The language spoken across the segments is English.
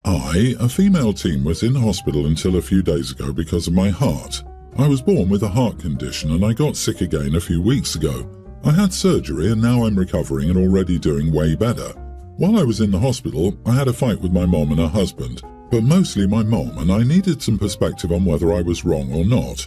A female teen, was in hospital until a few days ago because of my heart. I was born with a heart condition and I got sick again a few weeks ago. I had surgery and now I'm recovering and already doing way better. While I was in the hospital, I had a fight with my mom and her husband, but mostly my mom, and I needed some perspective on whether I was wrong or not.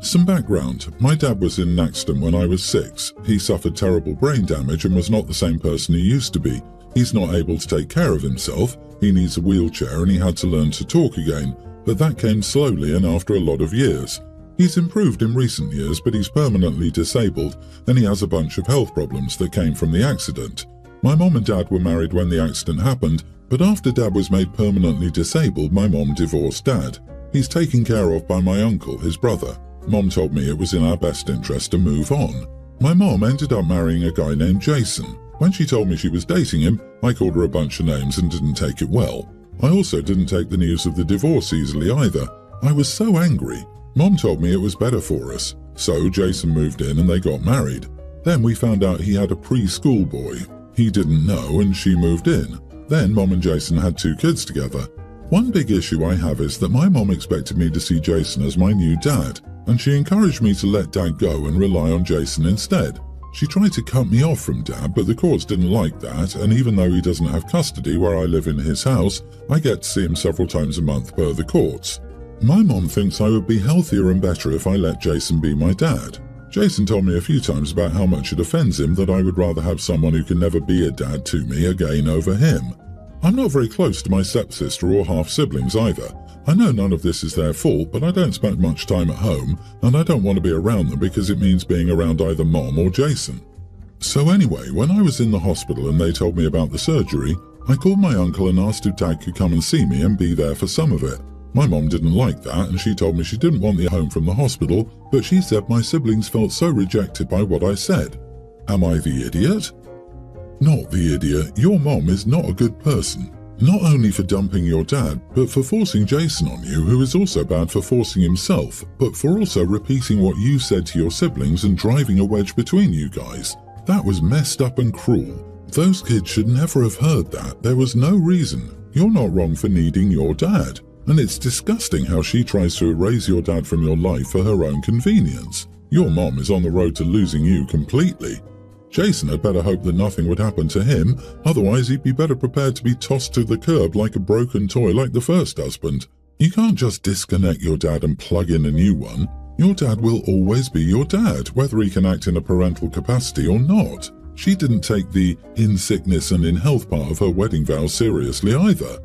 Some background. My dad was in an accident when I was 6. He suffered terrible brain damage and was not the same person he used to be. He's not able to take care of himself. He needs a wheelchair and he had to learn to talk again, but that came slowly and after a lot of years. He's improved in recent years, but he's permanently disabled and he has a bunch of health problems that came from the accident. My mom and dad were married when the accident happened, but after dad was made permanently disabled, my mom divorced dad. He's taken care of by my uncle, his brother. Mom told me it was in our best interest to move on. My mom ended up marrying a guy named Jason. When she told me she was dating him, I called her a bunch of names and didn't take it well. I also didn't take the news of the divorce easily either. I was so angry. Mom told me it was better for us. So Jason moved in and they got married. Then we found out he had a preschool boy. He didn't know and she moved in. Then Mom and Jason had 2 kids together. One big issue I have is that my mom expected me to see Jason as my new dad, and she encouraged me to let dad go and rely on Jason instead. She tried to cut me off from dad, but the courts didn't like that, and even though he doesn't have custody where I live in his house, I get to see him several times a month per the courts. My mom thinks I would be healthier and better if I let Jason be my dad. Jason told me a few times about how much it offends him that I would rather have someone who can never be a dad to me again over him. I'm not very close to my stepsister or half-siblings either. I know none of this is their fault, but I don't spend much time at home, and I don't want to be around them because it means being around either Mom or Jason. So anyway, when I was in the hospital and they told me about the surgery, I called my uncle and asked if Dad could come and see me and be there for some of it. My mom didn't like that and she told me she didn't want me home from the hospital, but she said my siblings felt so rejected by what I said. Am I the idiot? Not the idiot. Your mom is not a good person. Not only for dumping your dad, but for forcing Jason on you, who is also bad for forcing himself, but for also repeating what you said to your siblings and driving a wedge between you guys. That was messed up and cruel. Those kids should never have heard that. There was no reason. You're not wrong for needing your dad. And it's disgusting how she tries to erase your dad from your life for her own convenience. Your mom is on the road to losing you completely. Jason had better hope that nothing would happen to him, otherwise he'd be better prepared to be tossed to the curb like a broken toy like the first husband. You can't just disconnect your dad and plug in a new one. Your dad will always be your dad, whether he can act in a parental capacity or not. She didn't take the in sickness and in health part of her wedding vows seriously either.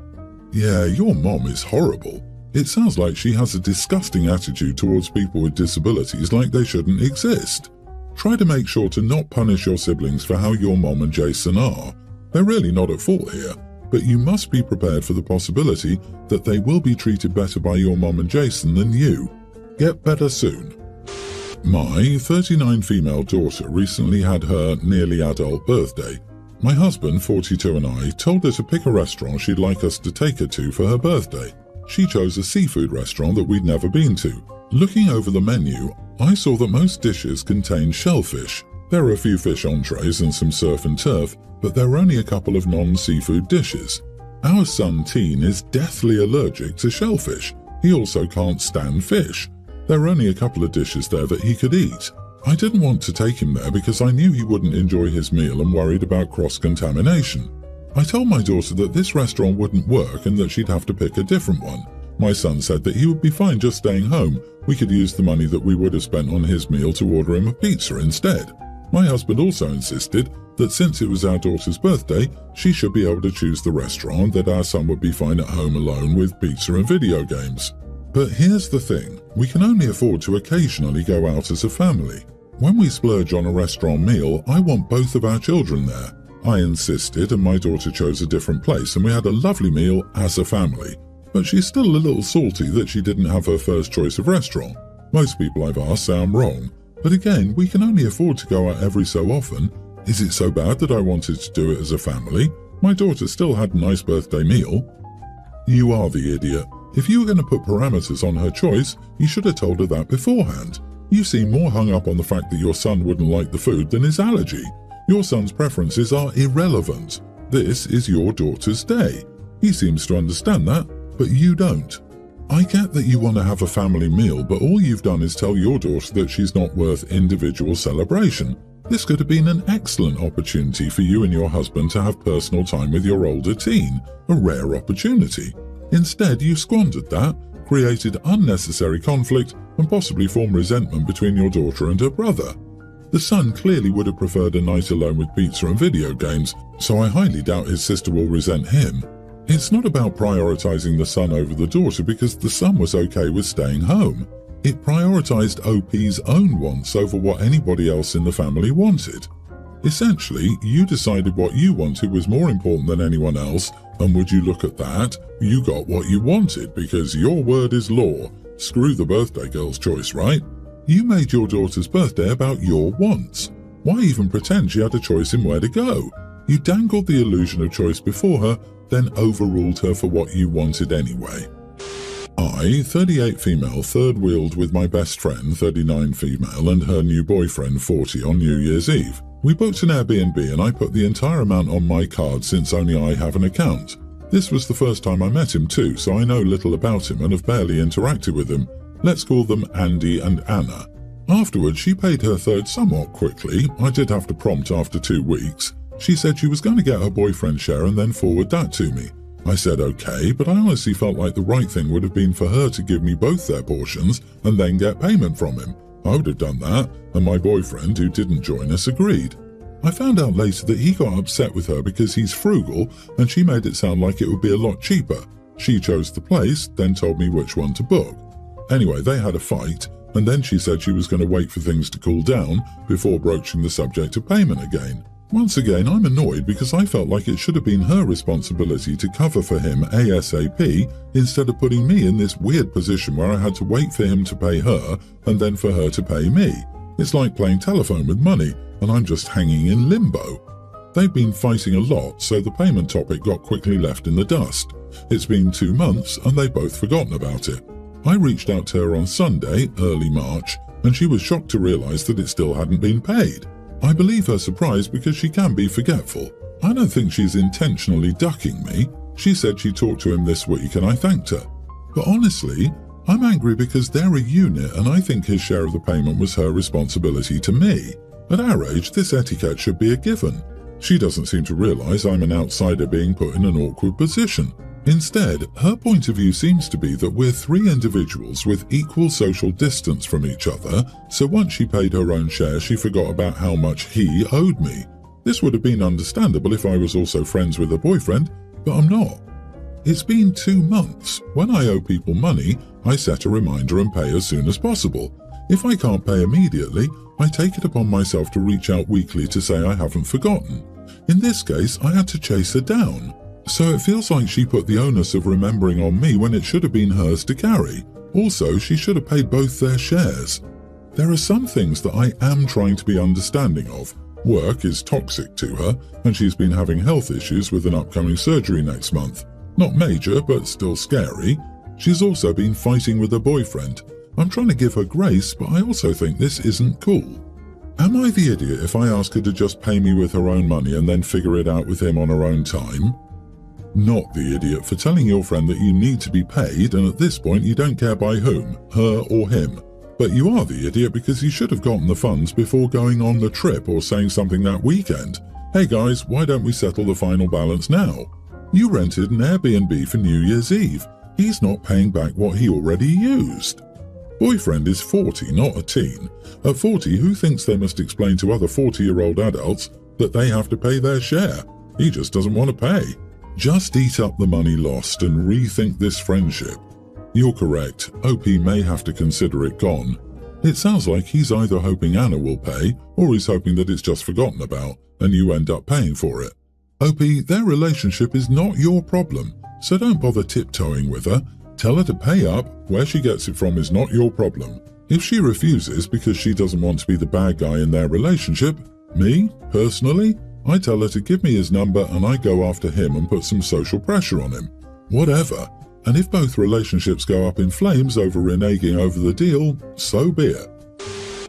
Yeah, your mom is horrible. It sounds like she has a disgusting attitude towards people with disabilities like they shouldn't exist. Try to make sure to not punish your siblings for how your mom and Jason are. They're really not at fault here, but you must be prepared for the possibility that they will be treated better by your mom and Jason than you. Get better soon. My 39 female daughter recently had her nearly adult birthday. My husband, 42, and I told her to pick a restaurant she'd like us to take her to for her birthday. She chose a seafood restaurant that we'd never been to. Looking over the menu, I saw that most dishes contained shellfish. There are a few fish entrees and some surf and turf, but there are only a couple of non-seafood dishes. Our son Teen is deathly allergic to shellfish. He also can't stand fish. There are only a couple of dishes there that he could eat. I didn't want to take him there because I knew he wouldn't enjoy his meal and worried about cross-contamination. I told my daughter that this restaurant wouldn't work and that she'd have to pick a different one. My son said that he would be fine just staying home. We could use the money that we would have spent on his meal to order him a pizza instead. My husband also insisted that since it was our daughter's birthday, she should be able to choose the restaurant, that our son would be fine at home alone with pizza and video games. But here's the thing, we can only afford to occasionally go out as a family. When we splurge on a restaurant meal, I want both of our children there. I insisted and my daughter chose a different place and we had a lovely meal as a family. But she's still a little salty that she didn't have her first choice of restaurant. Most people I've asked say I'm wrong. But again, we can only afford to go out every so often. Is it so bad that I wanted to do it as a family? My daughter still had a nice birthday meal. You are the idiot. If you were going to put parameters on her choice, you should have told her that beforehand. You seem more hung up on the fact that your son wouldn't like the food than his allergy. Your son's preferences are irrelevant. This is your daughter's day. He seems to understand that, but you don't. I get that you want to have a family meal, but all you've done is tell your daughter that she's not worth individual celebration. This could have been an excellent opportunity for you and your husband to have personal time with your older teen, a rare opportunity. Instead, you squandered that, created unnecessary conflict, and possibly formed resentment between your daughter and her brother. The son clearly would have preferred a night alone with pizza and video games, so I highly doubt his sister will resent him. It's not about prioritizing the son over the daughter because the son was okay with staying home. It prioritized OP's own wants over what anybody else in the family wanted. Essentially, you decided what you wanted was more important than anyone else, and would you look at that, you got what you wanted because your word is law. Screw the birthday girl's choice, right? You made your daughter's birthday about your wants. Why even pretend she had a choice in where to go? You dangled the illusion of choice before her, then overruled her for what you wanted anyway. I, 38 female, third-wheeled with my best friend, 39 female, and her new boyfriend, 40, on New Year's Eve. We booked an Airbnb and I put the entire amount on my card since only I have an account. This was the first time I met him too, so I know little about him and have barely interacted with him. Let's call them Andy and Anna. Afterwards, she paid her third somewhat quickly. I did have to prompt after 2 weeks. She said she was going to get her boyfriend's share and then forward that to me. I said okay, but I honestly felt like the right thing would have been for her to give me both their portions and then get payment from him. I would have done that, and my boyfriend, who didn't join us, agreed. I found out later that he got upset with her because he's frugal and she made it sound like it would be a lot cheaper. She chose the place, then told me which one to book. Anyway, they had a fight, and then she said she was going to wait for things to cool down before broaching the subject of payment again. Once again, I'm annoyed because I felt like it should have been her responsibility to cover for him ASAP instead of putting me in this weird position where I had to wait for him to pay her and then for her to pay me. It's like playing telephone with money, and I'm just hanging in limbo. They've been fighting a lot, so the payment topic got quickly left in the dust. It's been 2 months and they've both forgotten about it. I reached out to her on Sunday, early March, and she was shocked to realize that it still hadn't been paid. I believe her surprise because she can be forgetful. I don't think she's intentionally ducking me. She said she talked to him this week and I thanked her. But honestly, I'm angry because they're a unit and I think his share of the payment was her responsibility to me. At our age, this etiquette should be a given. She doesn't seem to realize I'm an outsider being put in an awkward position. Instead, her point of view seems to be that we're 3 individuals with equal social distance from each other, so once she paid her own share, she forgot about how much he owed me. This would have been understandable if I was also friends with her boyfriend, but I'm not. It's been 2 months. When I owe people money, I set a reminder and pay as soon as possible. If I can't pay immediately, I take it upon myself to reach out weekly to say I haven't forgotten. In this case, I had to chase her down. So it feels like she put the onus of remembering on me when it should have been hers to carry. Also, she should have paid both their shares. There are some things that I am trying to be understanding of. Work is toxic to her, and she's been having health issues with an upcoming surgery next month. Not major, but still scary. She's also been fighting with her boyfriend. I'm trying to give her grace, but I also think this isn't cool. Am I the idiot if I ask her to just pay me with her own money and then figure it out with him on her own time? Not the idiot for telling your friend that you need to be paid and at this point you don't care by whom, her or him. But you are the idiot because you should have gotten the funds before going on the trip or saying something that weekend. Hey guys, why don't we settle the final balance now? You rented an Airbnb for New Year's Eve. He's not paying back what he already used. Boyfriend is 40, not a teen. At 40, who thinks they must explain to other 40-year-old adults that they have to pay their share? He just doesn't want to pay. Just eat up the money lost and rethink this friendship. You're correct, OP may have to consider it gone. It sounds like he's either hoping Anna will pay, or he's hoping that it's just forgotten about, and you end up paying for it. OP, their relationship is not your problem, so don't bother tiptoeing with her. Tell her to pay up, where she gets it from is not your problem. If she refuses because she doesn't want to be the bad guy in their relationship, me, personally, I tell her to give me his number and I go after him and put some social pressure on him. Whatever. And if both relationships go up in flames over reneging over the deal, so be it.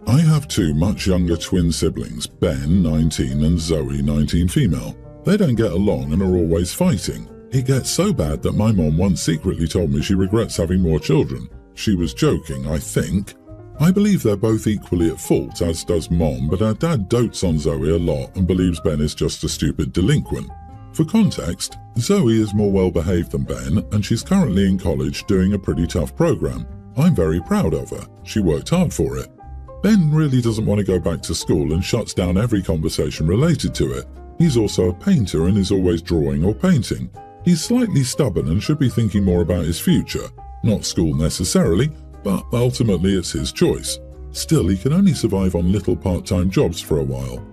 I have 2 much younger twin siblings, Ben, 19, and Zoe, 19 female. They don't get along and are always fighting. It gets so bad that my mom once secretly told me she regrets having more children. She was joking, I think. I believe they're both equally at fault, as does Mom, but our dad dotes on Zoe a lot and believes Ben is just a stupid delinquent. For context, Zoe is more well-behaved than Ben, and she's currently in college doing a pretty tough program. I'm very proud of her. She worked hard for it. Ben really doesn't want to go back to school and shuts down every conversation related to it. He's also a painter and is always drawing or painting. He's slightly stubborn and should be thinking more about his future. Not school necessarily, but ultimately it's his choice. Still, he can only survive on little part-time jobs for a while.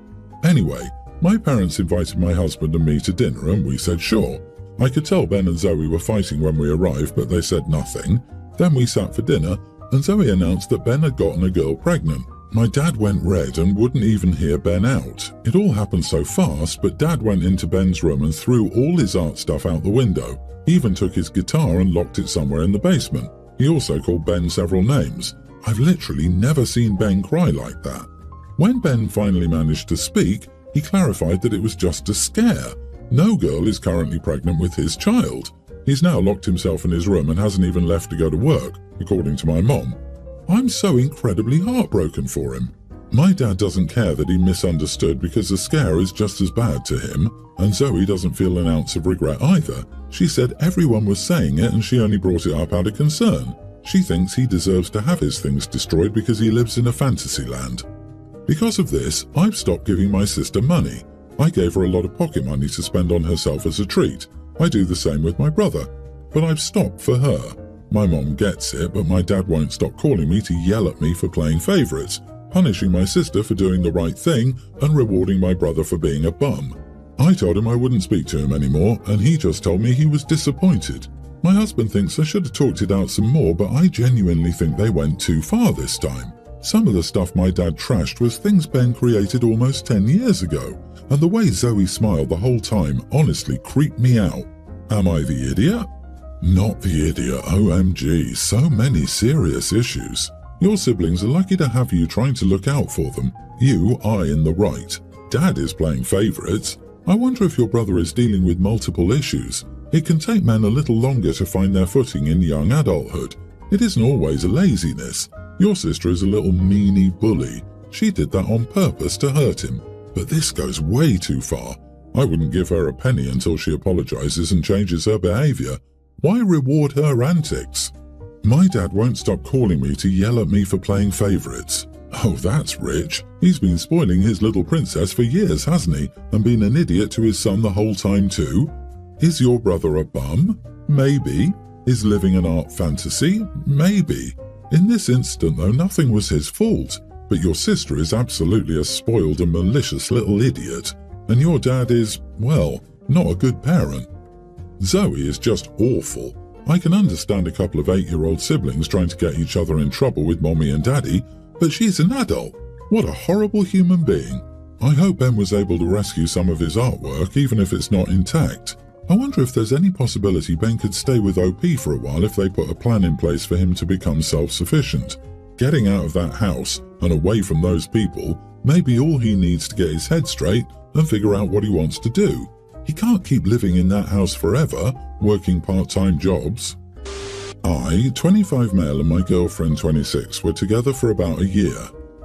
Anyway, my parents invited my husband and me to dinner and we said sure. I could tell Ben and Zoe were fighting when we arrived, but they said nothing. Then we sat for dinner and Zoe announced that Ben had gotten a girl pregnant. My dad went red and wouldn't even hear Ben out. It all happened so fast, but Dad went into Ben's room and threw all his art stuff out the window. He even took his guitar and locked it somewhere in the basement. He also called Ben several names. I've literally never seen Ben cry like that. When Ben finally managed to speak, he clarified that it was just a scare. No girl is currently pregnant with his child. He's now locked himself in his room and hasn't even left to go to work, according to my mom. I'm so incredibly heartbroken for him. My dad doesn't care that he misunderstood because the scare is just as bad to him, and Zoe doesn't feel an ounce of regret either. She said everyone was saying it and she only brought it up out of concern. She thinks he deserves to have his things destroyed because he lives in a fantasy land. Because of this, I've stopped giving my sister money. I gave her a lot of pocket money to spend on herself as a treat. I do the same with my brother, but I've stopped for her. My mom gets it, but my dad won't stop calling me to yell at me for playing favourites, punishing my sister for doing the right thing and rewarding my brother for being a bum. I told him I wouldn't speak to him anymore, and he just told me he was disappointed. My husband thinks I should have talked it out some more, but I genuinely think they went too far this time. Some of the stuff my dad trashed was things Ben created almost 10 years ago, and the way Zoe smiled the whole time honestly creeped me out. Am I the idiot? Not the idiot, OMG, so many serious issues. Your siblings are lucky to have you trying to look out for them. You are in the right. Dad is playing favourites. I wonder if your brother is dealing with multiple issues. It can take men a little longer to find their footing in young adulthood. It isn't always a laziness. Your sister is a little meanie bully. She did that on purpose to hurt him. But this goes way too far. I wouldn't give her a penny until she apologizes and changes her behavior. Why reward her antics? My dad won't stop calling me to yell at me for playing favorites. Oh, that's rich. He's been spoiling his little princess for years, hasn't he? And been an idiot to his son the whole time too? Is your brother a bum? Maybe. Is living an art fantasy? Maybe. In this instant, though, nothing was his fault. But your sister is absolutely a spoiled and malicious little idiot. And your dad is, well, not a good parent. Zoe is just awful. I can understand a couple of 8-year-old siblings trying to get each other in trouble with mommy and daddy, but she's an adult. What a horrible human being. I hope Ben was able to rescue some of his artwork, even if it's not intact. I wonder if there's any possibility Ben could stay with OP for a while if they put a plan in place for him to become self-sufficient. Getting out of that house and away from those people may be all he needs to get his head straight and figure out what he wants to do. He can't keep living in that house forever, working part-time jobs. I, 25 male, and my girlfriend, 26, were together for about a year.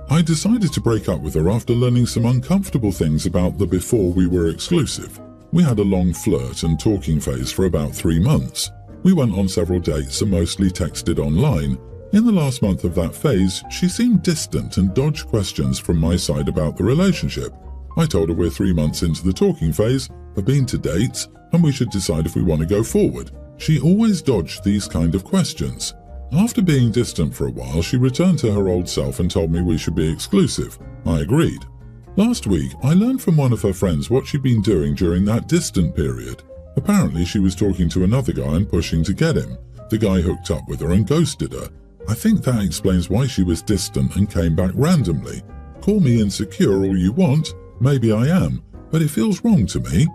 I decided to break up with her after learning some uncomfortable things about the before we were exclusive. We had a long flirt and talking phase for about 3 months. We went on several dates and mostly texted online. In the last month of that phase, she seemed distant and dodged questions from my side about the relationship. I told her we're 3 months into the talking phase, have been to dates, and we should decide if we want to go forward. She always dodged these kind of questions. After being distant for a while, she returned to her old self and told me we should be exclusive. I agreed. Last week, I learned from one of her friends what she'd been doing during that distant period. Apparently, she was talking to another guy and pushing to get him. The guy hooked up with her and ghosted her. I think that explains why she was distant and came back randomly. Call me insecure all you want, maybe I am, but it feels wrong to me.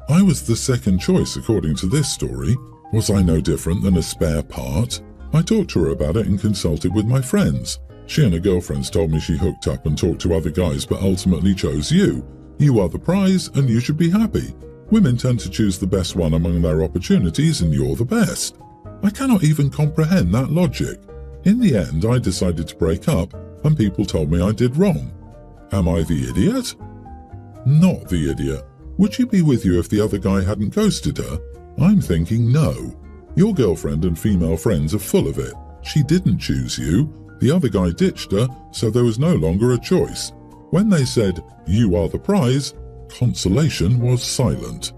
I was the second choice according to this story. Was I no different than a spare part? I talked to her about it and consulted with my friends. She and her girlfriends told me she hooked up and talked to other guys but ultimately chose you. You are the prize and you should be happy. Women tend to choose the best one among their opportunities and you're the best. I cannot even comprehend that logic. In the end, I decided to break up and people told me I did wrong. Am I the idiot? Not the idiot. Would she be with you if the other guy hadn't ghosted her? I'm thinking no. Your girlfriend and female friends are full of it. She didn't choose you. The other guy ditched her, so there was no longer a choice. When they said, "You are the prize," consolation was silent.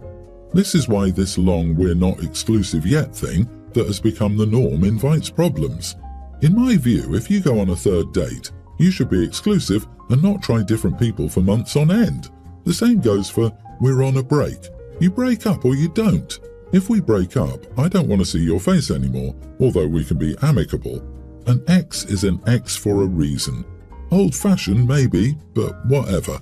This is why this long "we're not exclusive yet" thing that has become the norm invites problems. In my view, if you go on a third date, you should be exclusive and not try different people for months on end. The same goes for "we're on a break." You break up or you don't. If we break up, I don't want to see your face anymore, although we can be amicable. An ex is an ex for a reason. Old-fashioned maybe, but whatever.